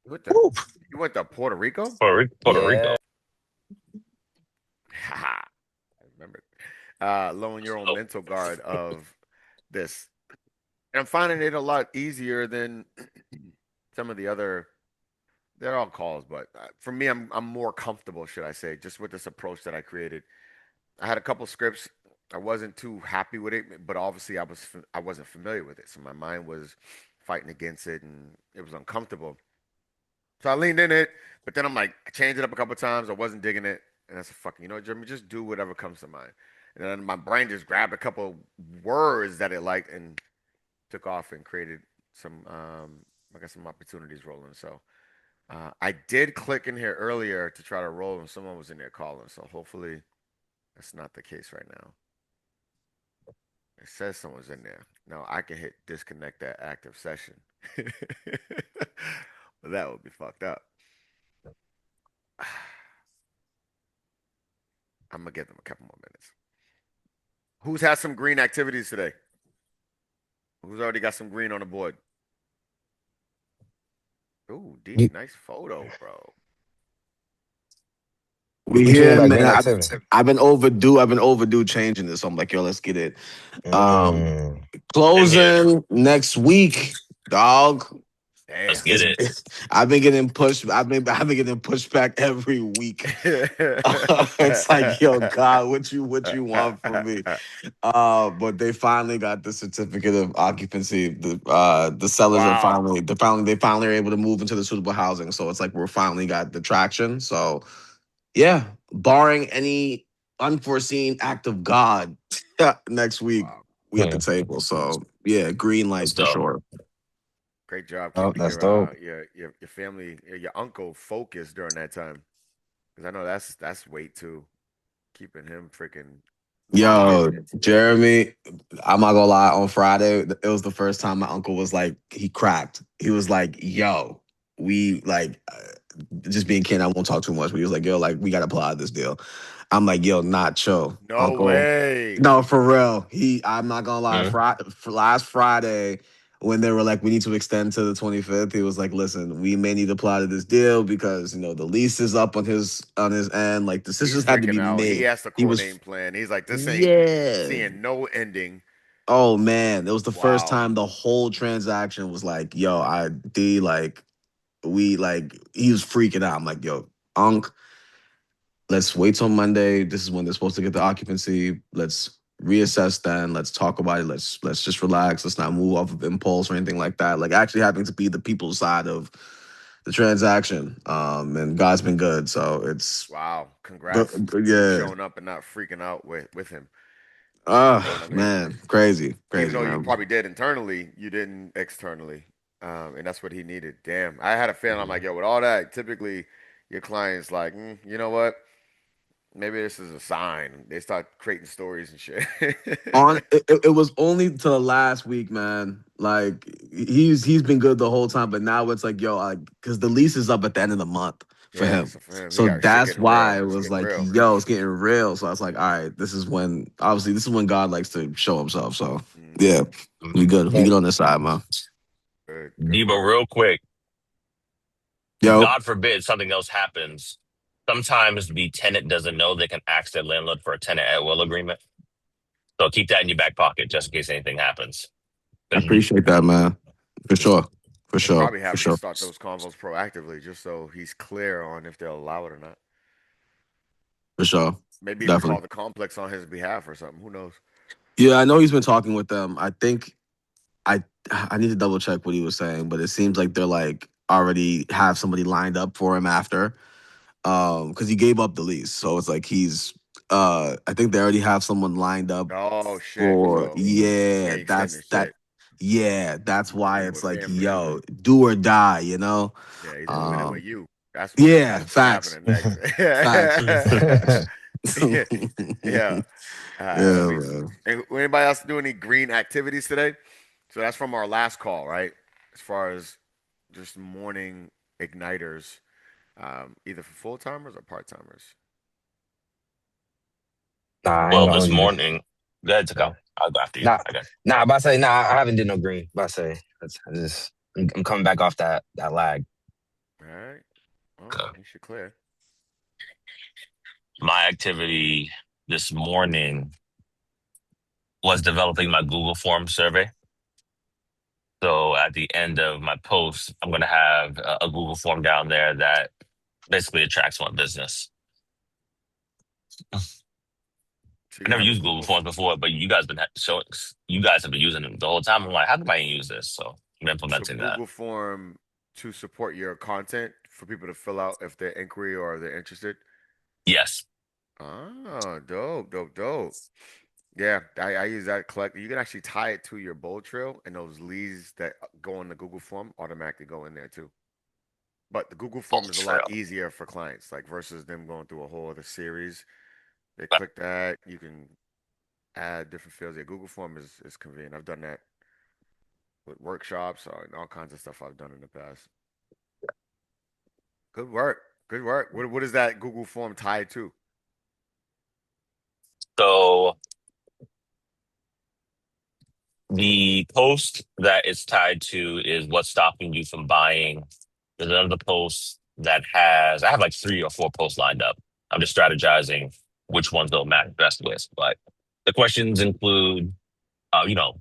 You went to Woo. you went to Puerto Rico? Puerto Rico. Yeah. I remember. Lowering your own mental guard of this. And I'm finding it a lot easier than some of the other. They're all calls, but for me, I'm more comfortable, should I say, just with this approach that I created. I had a couple scripts. I wasn't too happy with it, but obviously I wasn't familiar with it, so my mind was fighting against it, and it was uncomfortable. So I leaned in it, but then I'm like, I changed it up a couple times. I wasn't digging it, and I said, "Fucking, Jeremy, just do whatever comes to mind." And then my brain just grabbed a couple words that it liked and took off and created some, I got some opportunities rolling. So I did click in here earlier to try to roll, and someone was in there calling. So hopefully that's not the case right now. It says someone's in there. No, I can hit disconnect that active session. But that would be fucked up. I'm gonna give them a couple more minutes. Who's had some green activities today? Who's already got some green on the board? Ooh, D, You- nice photo, bro. We What you mean here, by man. green activity? I've been overdue. I've been overdue changing this. So I'm like, yo, let's get it. Um, Mm, Same here. Closing next week, dog. Let's Damn. get it. I've been getting pushed. I've been getting pushed back every week. It's like, yo, God, what you want from me? But they finally got the certificate of occupancy. The sellers are Wow. finally are able to move into the suitable housing. So it's like we're finally got the traction. So yeah, barring any unforeseen act of God, next week Wow. we at the table. So yeah, green Let's light for go. sure. Great job oh, keeping that's your dope. your family, your uncle focused during that time. Because I know that's weight too. Keeping him freaking Yo, focused. Jeremy, I'm not gonna lie. On Friday, it was the first time my uncle was like, he cracked. He was like, "Yo, we like, just being kid. I won't talk too much." But he was like, "Yo, like, we gotta pull out this deal." I'm like, "Yo, not chill, No uncle." way. No, for real. I'm not gonna lie. Mm. For last Friday, when they were like, we need to extend to the 25th, he was like, listen, we may need to apply to this deal because the lease is up on his end. Like He's decisions had to be freaking out. He made. has the He coordinating was, plan. He's like, this ain't yeah. seeing no ending. Oh man, it was the first Wow. time the whole transaction was like, yo, I D like we like he was freaking out. I'm like, yo, Unc, let's wait till Monday. This is when they're supposed to get the occupancy. Let's reassess then. Let's talk about it. Let's just relax. Let's not move off of impulse or anything like that. Like actually having to be the people's side of the transaction. And God's been good. So it's Wow. the Congrats to you yeah. showing up and not freaking out with him. You know what I mean? Man, crazy, Even crazy though you man. probably did internally, you didn't externally. And that's what he needed. Damn. I had a feeling, I'm like, yo, with all that, typically your client's like, you know what? Maybe this is a sign. They start creating stories and shit. It was only to the last week, man. Like he's been good the whole time, but now it's like, yo, because the lease is up at the end of the month for Yeah, him. so for him, he So got shit that's getting real. why it It's was getting like, real. yo, it's getting real. So I was like, all right, this is when God likes to show himself. So yeah, Hmm. we good. We Hey, good on this side, man. Good Debo, work. real quick. Yo, God forbid something else happens. Sometimes the tenant doesn't know they can ask their landlord for a tenant at will agreement. So keep that in your back pocket just in case anything happens. I 'Cause appreciate that, man. For sure. For And sure. probably For have him sure. start those convos proactively just so he's clear on if they'll allow it or not. For sure. Maybe even call Definitely. the complex on his behalf or something. Who knows? Yeah, I know he's been talking with them. I I need to double check what he was saying, but it seems like they're like already have somebody lined up for him after. Because he gave up the lease. So it's like I think they already have someone lined up Oh shit. for So he yeah, ain't extending shit. that's He's moving why in it's with like, family. yo, do or die. Yeah, he's moving in with Um you. That's why. yeah, That's what's facts. happening next. Facts. Yeah. Yeah, Sweet. man. Anybody else do any green activities today? So that's from our last call, right? As far as just morning igniters, either for full timers or part timers. Nah, I ain't well, gonna this hold you. morning, go ahead, Takal. I'll go after you. Nah, I got nah. About to say, nah. I haven't did no green. About to say, I just, I'm coming back off that lag. All right. Oh, Okay. you should clear. My activity this morning was developing my Google Form survey. So at the end of my post, I'm going to have a Google form down there that basically attracts my business. So I you're never gonna have a used Google Google. Forms before, but you guys have been using them the whole time. I'm like, how come I ain't use this? So I'm So implementing that. Google form to support your content for people to fill out if they're inquiry or they're interested. Yes. Oh, dope, dope, dope. Yeah, I use that collect. You can actually tie it to your bowl trail, and those leads that go in the Google form automatically go in there too. But the Google form Bolt is a lot Trail. easier for clients, like versus them going through a whole other series. They Right. click that, you can add different fields. Yeah, Google form is convenient. I've done that with workshops or all kinds of stuff I've done in the past. Good work. Good work. What is that Google form tied to? So the post that it's tied to is what's stopping you from buying. There's another post that I have like 3 or 4 posts lined up. I'm just strategizing which ones they'll match best with. But the questions include,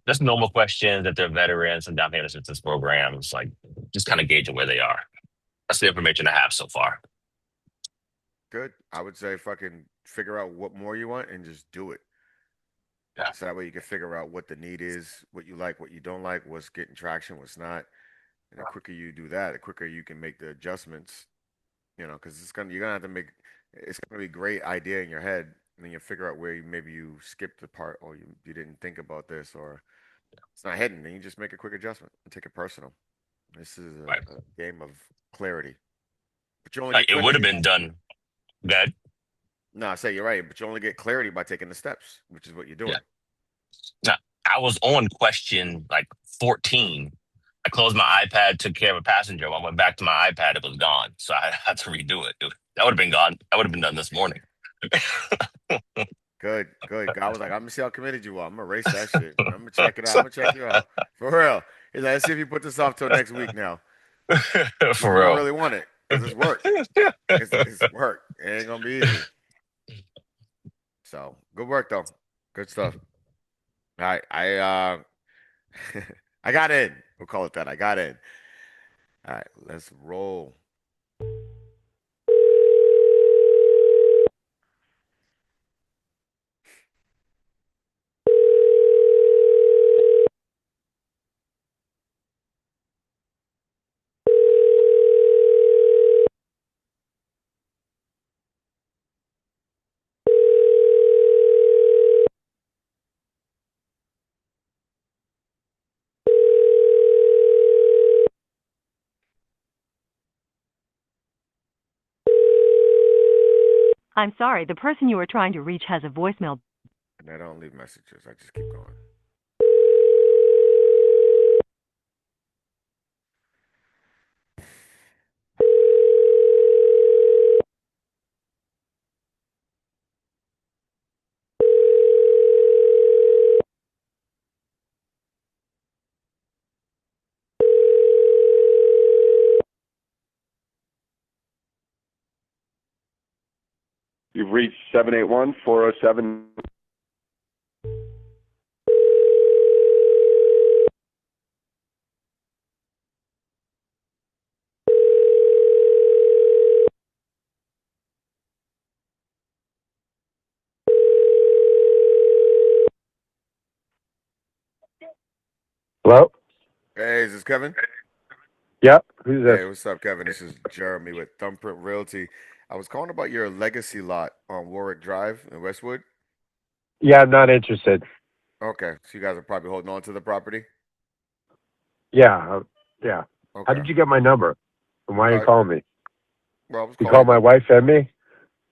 just normal questions that they're veterans and down payment assistance programs, like just kind of gauging where they are. That's the information I have so far. Good. I would say fucking figure out what more you want and just do it. Yeah. So that way you can figure out what the need is, what you like, what you don't like, what's getting traction, what's not. And the quicker you do that, the quicker you can make the adjustments, because you're gonna have to make it's gonna be a great idea in your head, and then you figure out where maybe you skipped the part or you didn't think about this or it's not hidden, then you just make a quick adjustment and take it personal. This is Right. a game of clarity. But you only Like get it would have clarity. been done. Good. No, I say you're right, but you only get clarity by taking the steps, which is what you're Yeah. doing. Now, I was on question like 14. I closed my iPad, took care of a passenger. When I went back to my iPad, it was gone. So I had to redo it. Dude. That would have been gone. That would have been done this morning. Good, good. God was like, I'm gonna see how committed you are. I'm gonna erase that shit. I'm gonna check it out. I'm gonna check you out. For real. He's like, let's see if you put this off till next week now. He's For gonna real. really want it because it's work. It's work. It ain't gonna be easy. So good work though. Good stuff. All right. I got in. We'll call it that. I got in. All right, let's roll. I'm sorry, the person you are trying to reach has a voicemail. And I don't leave messages. I just keep going. You've reached 781-407. Hello? Hey, is this Kevin? Yep. Who's this? Hey, what's up, Kevin? This is Jeremy with Thumbprint Realty. I was calling about your legacy lot on Warwick Drive in Westwood. Yeah, I'm not interested. Okay, so you guys are probably holding on to the property. Yeah. Yeah. How Okay. did you get my number? And why are you Uh, calling me? well, I was You calling called you. my wife and me?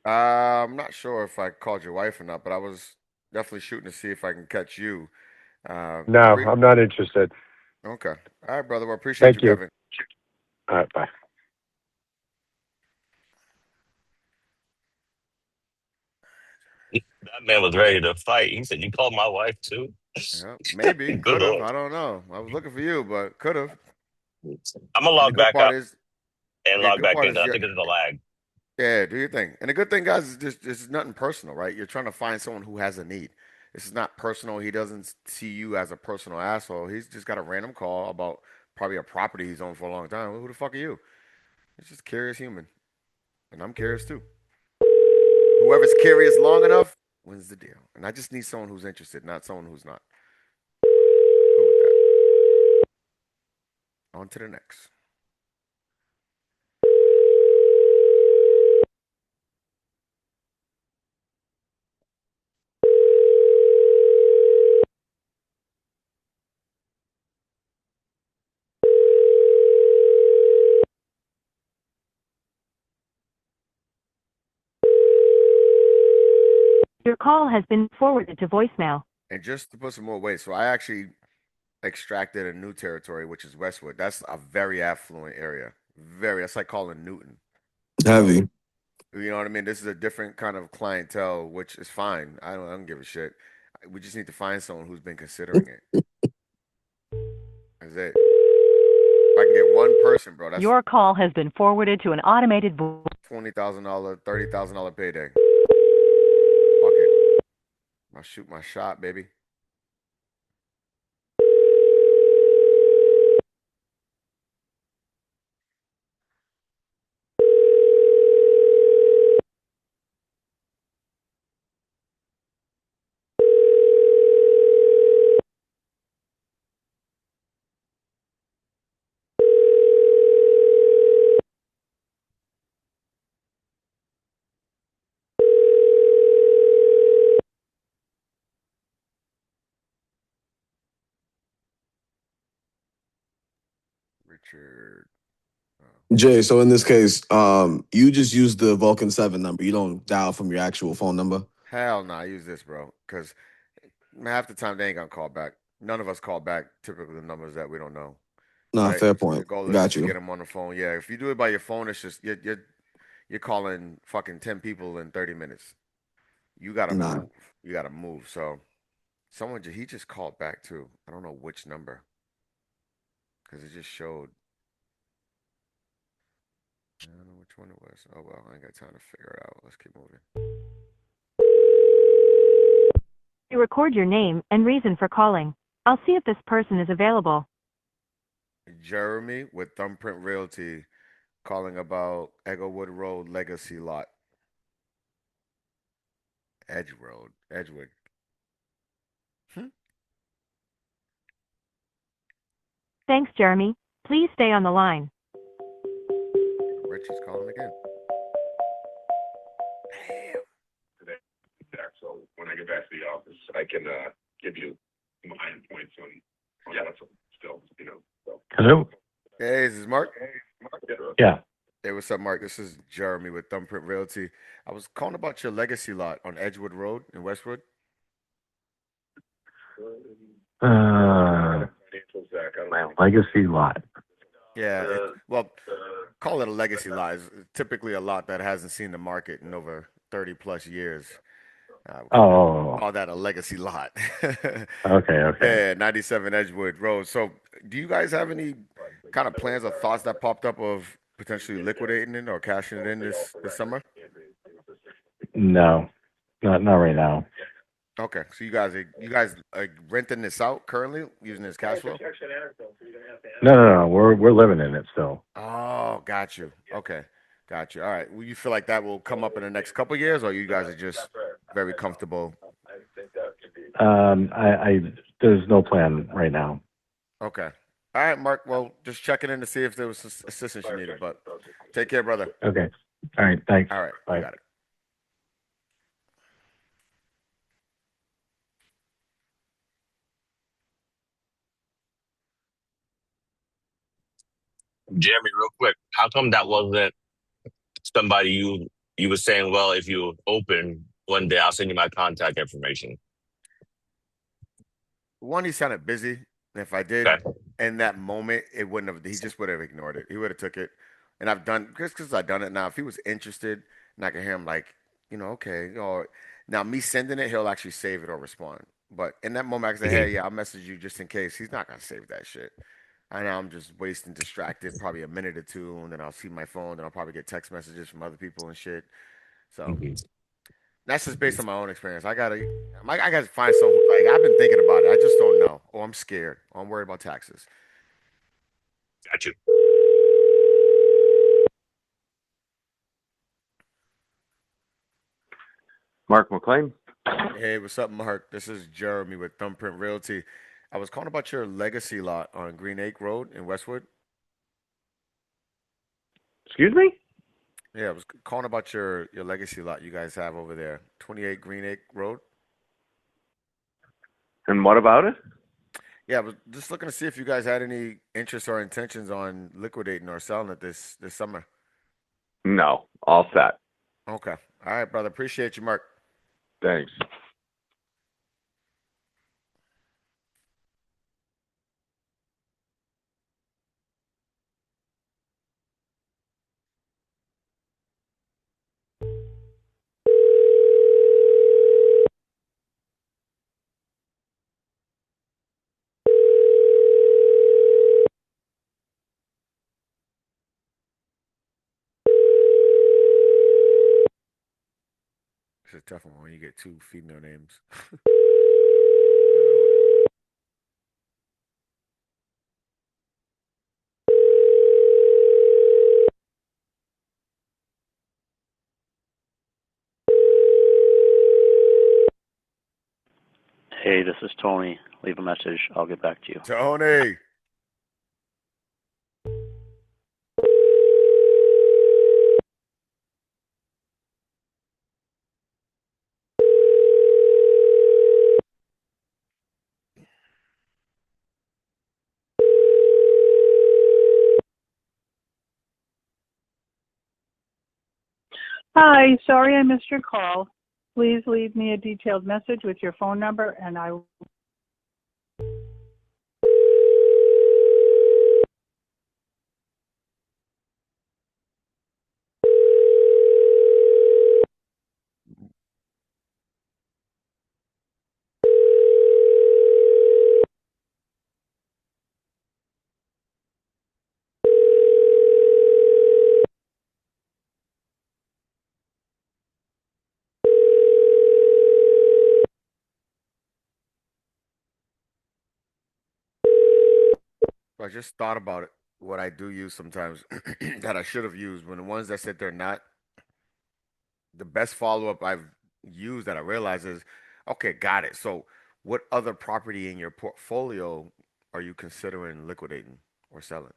I'm not sure if I called your wife or not, but I was definitely shooting to see if I can catch you. No, The re I'm not interested. Okay. All right, brother. Well, appreciate you, Thank you. Kevin. All right, bye. That man was ready to fight. He said, "You called my wife too." Yeah, maybe Good could have. lord. I don't know. I was looking for you, but could have. I'm gonna And the log good back part out. is, and Yeah, log good back part in. is I you. think there's a lag. Yeah, do your thing. And the good thing, guys, is just this is nothing personal, right? You're trying to find someone who has a need. This is not personal. He doesn't see you as a personal asshole. He's just got a random call about probably a property he's owned for a long time. Who the fuck are you? It's just a curious human, and I'm curious too. Whoever's curious long enough wins the deal. And I just need someone who's interested, not someone who's not. Cool with that. On to the next. Your call has been forwarded to voicemail. And just to put some more weight, so I actually extracted a new territory, which is Westwood. That's a very affluent area. That's like calling Newton. So, Heavy. you know what I mean? This is a different kind of clientele, which is fine. I don't give a shit. We just need to find someone who's been considering it. That's it. If I can get one person, bro, that's Your call has been forwarded to an automated voice. $20,000, $30,000 payday. Fuck it. I'll shoot my shot, baby. Richard. Jay, so in this case, you just use the Vulcan 7 number. You don't dial from your actual phone number. Hell no, I use this, bro. Because half the time they ain't gonna call back. None of us call back typically the numbers that we don't know, Nah, right? fair So point. the goal is Got just to get you. them on the phone. Yeah, if you do it by your phone, it's just you're calling fucking 10 people in 30 minutes. You gotta Nah. move. You gotta move. So he just called back too. I don't know which number because it just showed. I don't know which one it was. Oh well, I ain't got time to figure it out. Let's keep moving. You record your name and reason for calling. I'll see if this person is available. Jeremy with Thumbprint Realty calling about Egglewood Road Legacy Lot. Edgewood. Hmm? Thanks, Jeremy. Please stay on the line. Rich is calling again. Today, so when I get back to the office, I can give you my points on that still, So. Hello? Hey, this is Mark. Yeah. Hey, what's up, Mark? This is Jeremy with Thumbprint Realty. I was calling about your legacy lot on Edgewood Road in Westwood. My legacy lot. Yeah, well, call it a legacy lot. It's typically a lot that hasn't seen the market in over 30 plus years. Oh, Call that a legacy lot. okay. Yeah, 97 Edgewood Road. So, do you guys have any kind of plans or thoughts that popped up of potentially liquidating it or cashing it in this summer? No, not right now. Okay, so you guys are renting this out currently using this cash flow? No. We're living in it still. Oh, got you. Okay, got you. All right. Well, you feel like that will come up in the next couple years, or you guys are just very comfortable? I there's no plan right now. Okay. All right, Mark. Well, just checking in to see if there was assistance you needed, but take care, brother. Okay. All right. Thanks. All right, you Bye. got it. Jeremy, real quick, how come that wasn't somebody you were saying, well, if you open one day, I'll send you my contact information. One, he sounded busy. And if I did Okay. in that moment, it wouldn't have. He just would have ignored it. He would have took it. And I've done just because I've done it now. If he was interested, and I can hear him like, okay, or now me sending it, he'll actually save it or respond. But in that moment, I can say, hey, Mhm. yeah, I'll message you just in case. He's not gonna save that shit. I know I'm just wasting distracted probably a minute or two, and then I'll see my phone, then I'll probably get text messages from other people and shit. So Mhm. that's just based on my own experience. I gotta find someone like I've been thinking about it. I just don't know. Oh, I'm scared. Oh, I'm worried about taxes. Got you. Mark McLean. Hey, what's up, Mark? This is Jeremy with Thumbprint Realty. I was calling about your legacy lot on Green Acre Road in Westwood. Excuse me? Yeah, I was calling about your legacy lot you guys have over there, 28 Green Acre Road. And what about it? Yeah, I was just looking to see if you guys had any interest or intentions on liquidating or selling it this summer. No, all set. Okay. All right, brother. Appreciate you, Mark. Thanks. It's a tough one when you get two female names. Hey, this is Tony. Leave a message. I'll get back to you. Tony. Hi, sorry I missed your call. Please leave me a detailed message with your phone number and I. I just thought about it. What I do use sometimes that I should have used when the ones that said they're not, the best follow up I've used that I realize is, okay, got it. So, what other property in your portfolio are you considering liquidating or selling?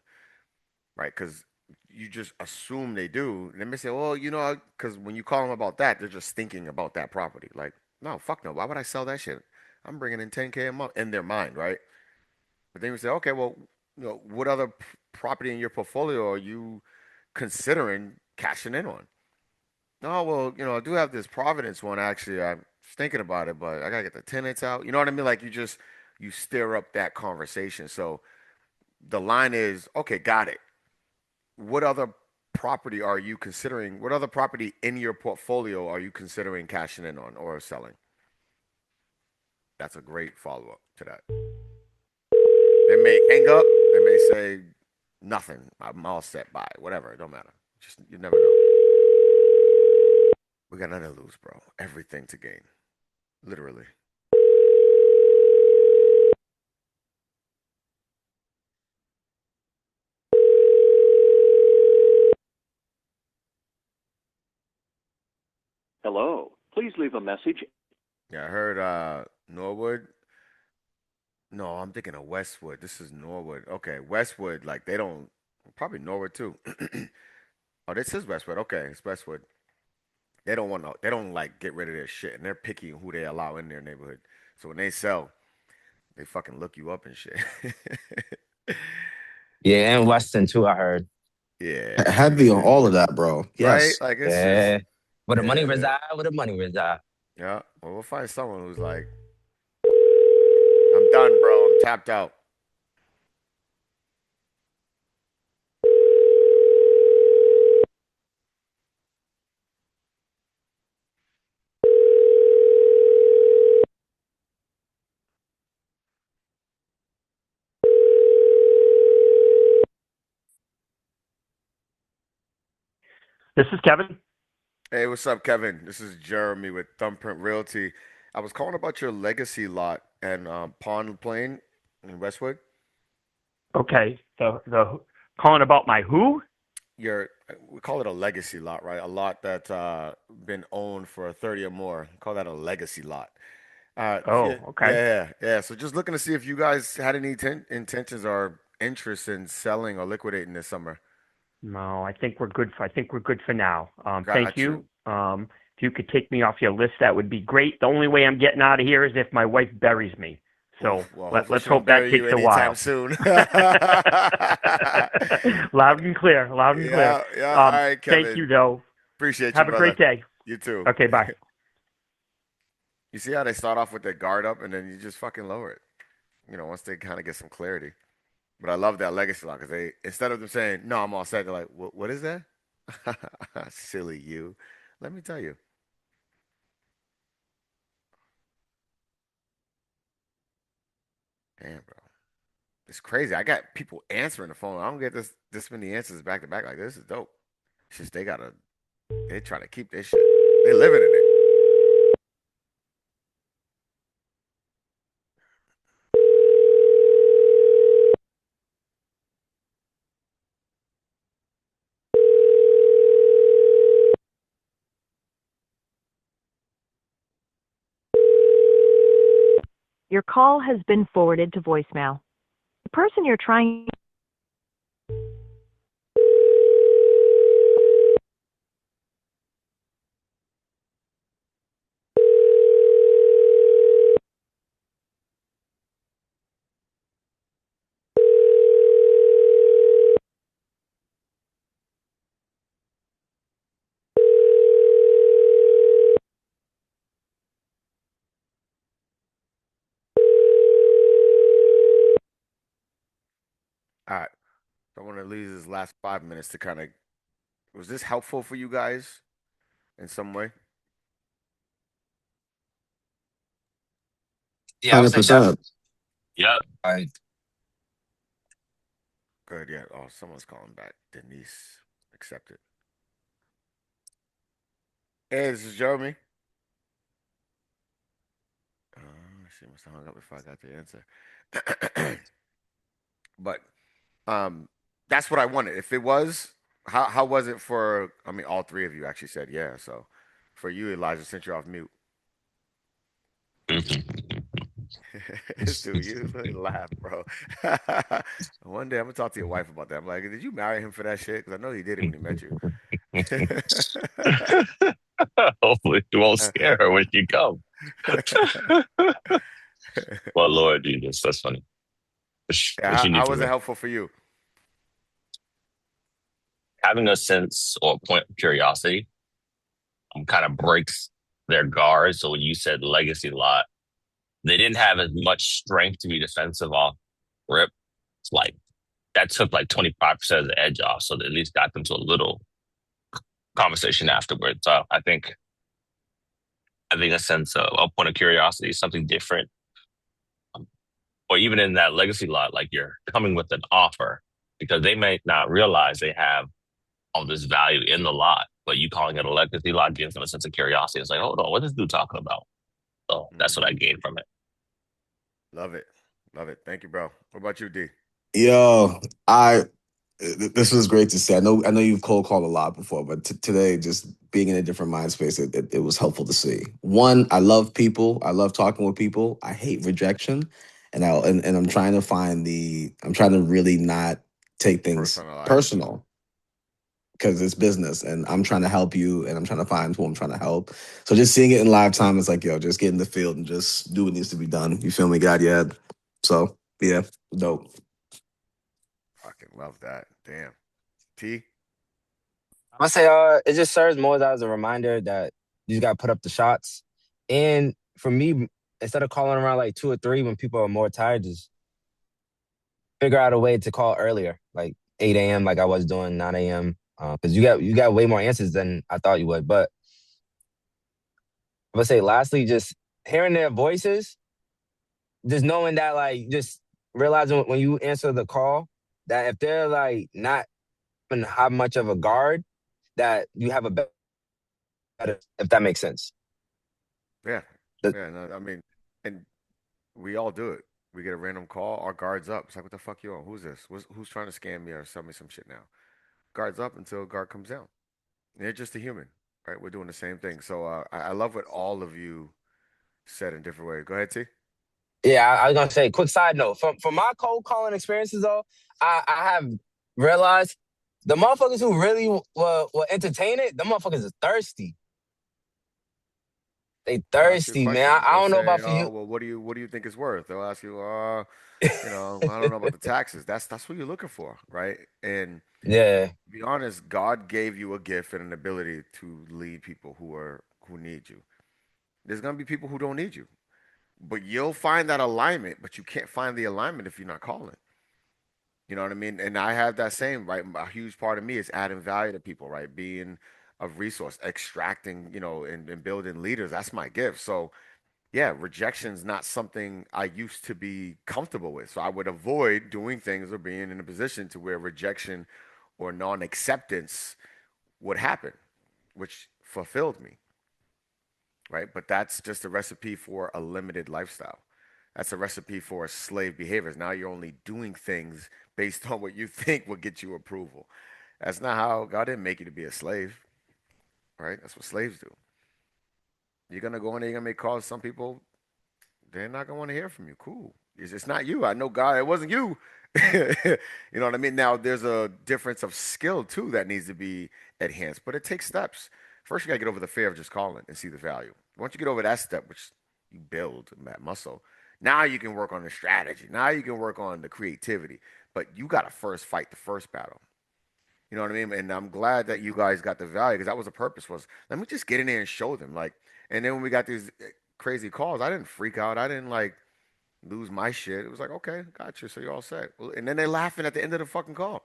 Right? Because you just assume they do. And they may say, well, because when you call them about that, they're just thinking about that property. Like, no, fuck no. Why would I sell that shit? I'm bringing in 10K a month in their mind, right? But then we say, okay, well, what other property in your portfolio are you considering cashing in on? Oh, well, I do have this Providence one actually. I'm thinking about it, but I gotta get the tenants out. You know what I mean? Like you stir up that conversation. So the line is, okay, got it. What other property are you considering? What other property in your portfolio are you considering cashing in on or selling? That's a great follow-up to that. They may hang up. They may say nothing. I'm all set by whatever. It don't matter. Just you never know. We got nothing to lose, bro. Everything to gain. Literally. Hello. Please leave a message. Yeah, I heard Norwood. No, I'm thinking of Westwood. This is Norwood. Okay, Westwood, like they don't probably Norwood too. Oh, this is Westwood. Okay, it's Westwood. They don't like get rid of their shit and they're picky who they allow in their neighborhood. So when they sell, they fucking look you up and shit. Yeah, and Weston too, I heard. Yeah, it's Heavy on crazy. all of that, bro. Right? Yes. Like it's just Yeah. Where the money yeah. reside, where the money reside. Yeah. Well, we'll find someone who's like, I'm done, bro. I'm tapped out. This is Kevin. Hey, what's up, Kevin? This is Jeremy with Thumbprint Realty. I was calling about your legacy lot and Pond Plain in Westwood. Okay. The calling about my who? Your We call it a legacy lot, right? A lot that's been owned for 30 or more. Call that a legacy lot. Oh, Yeah, okay. yeah, yeah. So just looking to see if you guys had any intentions or interest in selling or liquidating this summer. No, I think we're good for now. Thank Got you. you. If you could take me off your list, that would be great. The only way I'm getting out of here is if my wife buries me. So Oof, well, hopefully let's she don't hope that bury you takes a anytime while. soon. Loud and clear. Loud and clear. Yeah, yeah. All right, Thank you, Kevin. though. Appreciate you, Have a great brother. day. You too. Okay, bye. You see how they start off with their guard up and then you just fucking lower it. Once they kind of get some clarity. But I love that legacy lot because they, instead of them saying, no, I'm all set, they're like, what is that? Silly you. Let me tell you. Damn, bro. It's crazy. I got people answering the phone. I don't get this many answers back to back. Like, this is dope. It's just they try to keep this shit. They living in it. Your call has been forwarded to voicemail. The person you're trying. All right. So I want to leave this last 5 minutes to kind of. Was this helpful for you guys in some way? Yeah, I would Hundred say definitely. percent. Yep. Like, Good. Yeah. Oh, someone's calling back. Denise accepted. Hey, this is Jeremy. She must have hung up before I got the answer. But um, that's what I wanted. If it was, how was it for? I mean, all three of you actually said yeah. So for you, Elijah, since you're off mute, dude, you really laugh, bro. One day I'm gonna talk to your wife about that. I'm like, did you marry him for that shit? Because I know he did it when he met you. Hopefully, it won't scare her when you come. Well, Lord Jesus, that's funny. Yeah, What how, you need how from was it me? helpful for you? Having a sense or point of curiosity kind of breaks their guard. So when you said legacy lot, they didn't have as much strength to be defensive off rip. It's like that took like 25% of the edge off. So they at least got them to a little conversation afterwards. So I think having a sense of a point of curiosity, something different, or even in that legacy lot, like you're coming with an offer because they may not realize they have all this value in the lot, but you calling it a legacy lot gives them a sense of curiosity. It's like, hold on, what is this dude talking about? So that's what I Hmm. gained from it. Love it, love it. Thank you, bro. What about you, D? Yo, I this was great to see. I know you've cold called a lot before, but today, just being in a different mind space, it was helpful to see. One, I love people. I love talking with people. I hate rejection, and I'm trying to I'm trying to really not take things Personalized. personal because it's business, and I'm trying to help you, and I'm trying to find who I'm trying to help. So just seeing it in live time is like, yo, just get in the field and just do what needs to be done. You feel me, God? Yeah. So yeah, dope. Fucking love that. Damn. T. I'm gonna say, it just serves more as a reminder that you just gotta put up the shots. And for me, instead of calling around like 2 or 3 when people are more tired, just figure out a way to call earlier, like 8 a.m., like I was doing 9 a.m. Because you got way more answers than I thought you would. But I'm gonna say, lastly, just hearing their voices, just knowing that, like, just realizing when you answer the call that if they're like not even have much of a guard, that you have a better, if that makes sense. Yeah. The- Yeah. No, I mean, and we all do it. We get a random call, our guard's up. It's like, what the fuck you on? Who's this? Who's trying to scam me or sell me some shit now? Guard's up until guard comes down. They're just a human, right? We're doing the same thing. So I love what all of you said in different ways. Go ahead, T. yeah, I was gonna say, quick side note from my cold calling experiences though, I have realized the motherfuckers who really will entertain it, the motherfuckers are thirsty. They They'll ask you thirsty, man. questions. I They'll don't know say, about for "Oh, you. well, what do you think it's worth?" They'll ask you, I don't know about the taxes." That's what you're looking for, right? And Yeah, to be honest, God gave you a gift and an ability to lead people who need you. There's gonna be people who don't need you, but you'll find that alignment. But you can't find the alignment if you're not calling. You know what I mean? And I have that same, right? A huge part of me is adding value to people, right? Being a resource, extracting, and building leaders. That's my gift. So yeah, rejection's not something I used to be comfortable with. So I would avoid doing things or being in a position to where rejection or non-acceptance would happen, which fulfilled me, right? But that's just a recipe for a limited lifestyle. That's a recipe for slave behaviors. Now you're only doing things based on what you think will get you approval. That's not how God didn't make you to be a slave, right? That's what slaves do. You're gonna go in there, you're gonna make calls. Some people, they're not gonna want to hear from you. Cool. It's not you. I know God. It wasn't you. You know what I mean? Now there's a difference of skill too that needs to be enhanced, but it takes steps. First, you gotta get over the fear of just calling and see the value. Once you get over that step, which you build that muscle, now you can work on the strategy. Now you can work on the creativity. But you gotta first fight the first battle. You know what I mean? And I'm glad that you guys got the value because that was the purpose was let me just get in there and show them. Like, and then when we got these crazy calls, I didn't freak out. I didn't like lose my shit. It was like, okay, got you. So you're all set. Well, and then they're laughing at the end of the fucking call.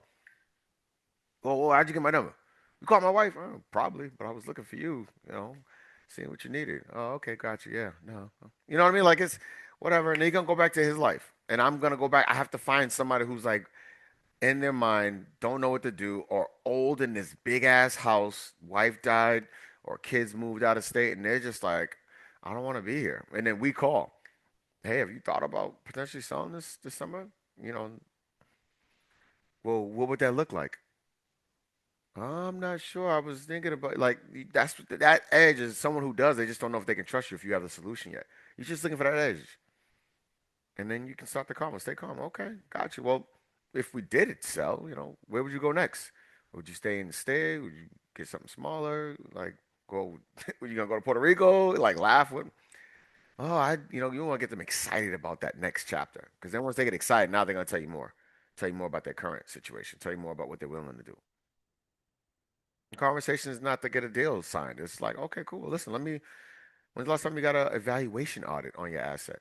Well, how'd you get my number? You called my wife? Oh, probably, but I was looking for you, seeing what you needed. Oh, okay, got you. Yeah, no. You know what I mean? Like it's whatever. And he's gonna go back to his life. And I'm gonna go back. I have to find somebody who's like in their mind, don't know what to do, or old in this big ass house, wife died, or kids moved out of state, and they're just like, I don't want to be here. And then we call, hey, have you thought about potentially selling this summer? You know, well, what would that look like? I'm not sure. I was thinking about like that edge is someone who does. They just don't know if they can trust you if you have the solution yet. You're just looking for that edge, and then you can start the calm. Stay calm. Okay, got you. Well, if we did it sell, where would you go next? Would you stay in the state? Would you get something smaller? Like go? Were you gonna go to Puerto Rico? Like laugh with? Oh, you want to get them excited about that next chapter because then once they get excited, now they're gonna tell you more about their current situation, tell you more about what they're willing to do. The conversation is not to get a deal signed. It's like, okay, cool. Well, listen, when's the last time you got an evaluation audit on your asset?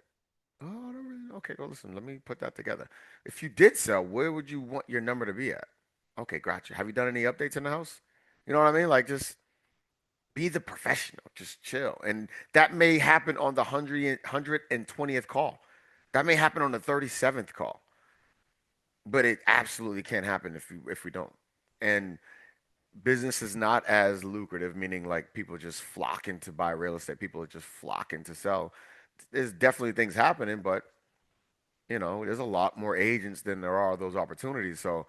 Oh, I don't really. Okay, well, listen, let me put that together. If you did sell, where would you want your number to be at? Okay, gotcha. Have you done any updates in the house? You know what I mean? Like, just be the professional. Just chill. And that may happen on the 120th call. That may happen on the 37th call. But it absolutely can't happen if we don't. And business is not as lucrative, meaning like people just flocking to buy real estate. People are just flocking to sell. There's definitely things happening, but there's a lot more agents than there are those opportunities. So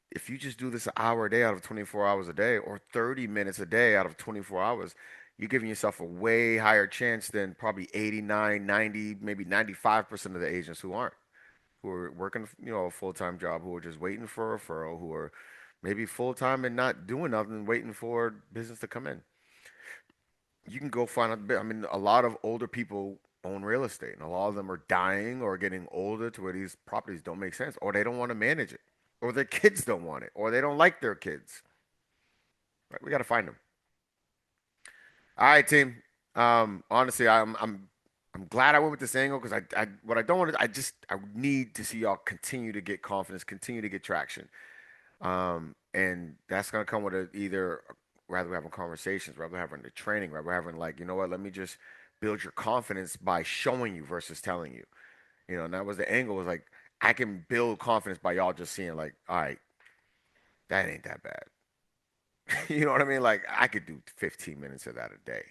if you just do this an hour a day out of 24 hours a day or 30 minutes a day out of 24 hours, you're giving yourself a way higher chance than probably 89, 90, maybe 95% of the agents who are working, a full-time job, who are just waiting for a referral, who are maybe full-time and not doing nothing, waiting for business to come in. You can go find out. I mean, a lot of older people own real estate, and a lot of them are dying or getting older to where these properties don't make sense, or they don't want to manage it, or their kids don't want it, or they don't like their kids. Right? We got to find them. All right, team. Honestly, I'm glad I went with this angle because I what I don't want to I need to see y'all continue to get confidence, continue to get traction. And that's gonna come with either rather having conversations, rather having the training, rather having like, you know what, let me just build your confidence by showing you versus telling you. And that was the angle was like I can build confidence by y'all just seeing like, all right, that ain't that bad. You know what I mean? Like I could do 15 minutes of that a day.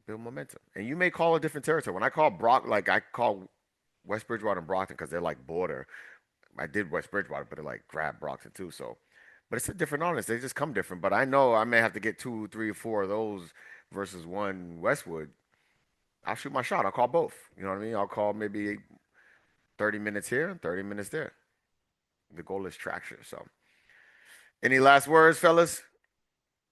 Build momentum. And you may call a different territory. When I call Brock, like I call West Bridgewater and Brockton because they're like border. I did West Bridgewater, but it like grabbed Brockton too. So, but it's a different audience. They just come different. But I know I may have to get 2, 3, 4 of those versus one Westwood. I'll shoot my shot. I'll call both. You know what I mean? I'll call maybe 30 minutes here and 30 minutes there. The goal is traction. So, any last words, fellas?